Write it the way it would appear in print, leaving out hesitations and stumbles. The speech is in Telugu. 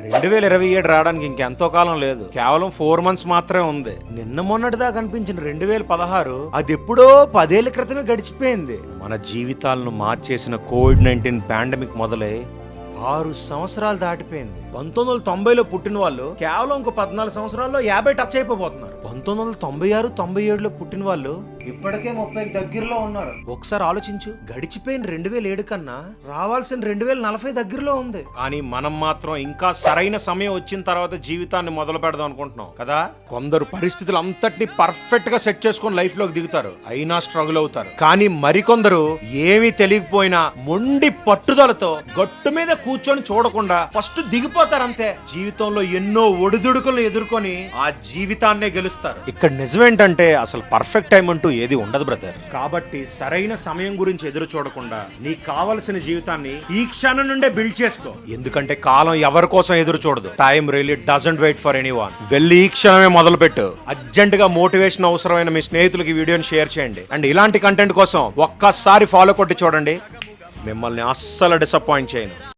2027 రావడానికి ఇంకెంతో కాలం లేదు, కేవలం 4 months మాత్రమే ఉంది. నిన్న మొన్నటిదాకా కనిపించిన 2016 అది ఎప్పుడో 10 ఏళ్ల క్రితమే గడిచిపోయింది. మన జీవితాలను మార్చేసిన కోవిడ్-19 పాండమిక్ మొదలై 6 సంవత్సరాలు దాటిపోయింది. 1990లో పుట్టిన వాళ్ళు కేవలం ఇంకో 14 సంవత్సరాల్లో 50 టచ్ అయిపోతున్నారు. 1996, 97లో పుట్టిన వాళ్ళు ఇప్పటికే 30కి దగ్గరలో ఉన్నారు. ఒకసారి ఆలోచించు, గడిచిపోయిన 2007 కన్నా రావాల్సిన 2040 దగ్గరలో ఉంది. కానీ మనం మాత్రం ఇంకా సరైన సమయం వచ్చిన తర్వాత జీవితాన్ని మొదలు పెడదాం అనుకుంటున్నాం కదా. కొందరు పరిస్థితులు అంతటిని పర్ఫెక్ట్ గా సెట్ చేసుకొని లైఫ్ లోకి దిగుతారు, అయినా స్ట్రగుల్ అవుతారు. కానీ మరికొందరు ఏమీ తెలియకపోయినా మొండి పట్టుదలతో గట్టు మీద కూర్చొని చూడకుండా ఫస్ట్ దిగిపోతారు అంతే. జీవితంలో ఎన్నో ఒడిదుడుకులను ఎదుర్కొని ఆ జీవితాన్నే గెలుస్తారు. ఇక్కడ నిజమేంటంటే అసలు పర్ఫెక్ట్ టైం అంటూ ఏది ఉండదు బ్రదర్. కాబట్టి సరైన సమయం గురించి ఎదురు చూడకుండా నీకు కావలసిన జీవితాన్ని ఈ క్షణం నుండే బిల్డ్ చేసుకో. ఎందుకంటే కాలం ఎవరి కోసం ఎదురు చూడదు. Time really doesn't wait for anyone. వెళ్ళి ఈ క్షణమే మొదలు పెట్టు. అర్జెంట్ గా మోటివేషన్ అవసరమైన మీ స్నేహితులకి వీడియోని షేర్ చేయండి. అండ్ ఇలాంటి కంటెంట్ కోసం ఒక్కసారి ఫాలో కొట్టి చూడండి, మిమ్మల్ని అస్సలు డిసప్పాయింట్ చేయను.